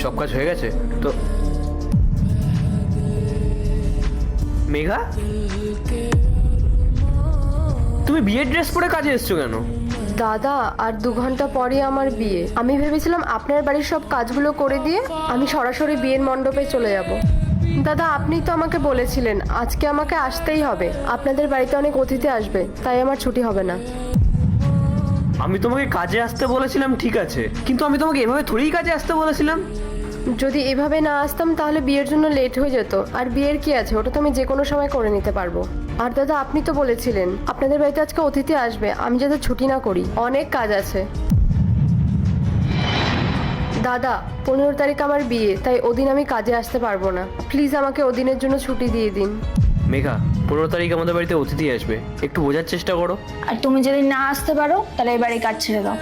সব কাজ হয়ে গেছে তো? মেঘা, তুমি বিয়ের ড্রেস পরে কাজে এসছো কেন? দাদা, আর 2 ঘন্টা পরে আমার বিয়ে। আমি ভেবেছিলাম আপনার বাড়ির সব কাজগুলো করে দিয়ে আমি সরাসরি বিয়ের মণ্ডপে চলে যাব। দাদা, আপনি তো আমাকে বলেছিলেন আজকে আমাকে আসতেই হবে, আপনাদের বাড়িতে অনেক অতিথি আসবে, তাই আমার ছুটি হবে না। আমি তোমাকে কাজে আসতে বলেছিলাম ঠিক আছে, কিন্তু আমি তোমাকে এভাবে থোড়েই কাজে আসতে বলেছিলাম। যদি এভাবে না আসতাম তাহলে বিয়ের জন্য লেট হয়ে যেত, আর বিয়ের কি আছে, ওটা তো আমি যে কোনো সময় করে নিতে পারবো। আর দাদা, আপনি তো বলেছিলেন আপনাদের বাড়িতে আজকে অতিথি আসবে, আমি যাতে ছুটি না করি, অনেক কাজ আছে। দাদা, 15 তারিখ আমার বিয়ে, তাই ওদিন আমি কাজে আসতে পারবো না, প্লিজ আমাকে ওদিনের জন্য ছুটি দিয়ে দিন। মেঘা, 15 তারিখ আমাদের বাড়িতে অতিথি আসবে, একটু বোঝার চেষ্টা করো। আর তুমি যদি না আসতে পারো তাহলে এই বাড়ি কাজ ছেড়ে দাও।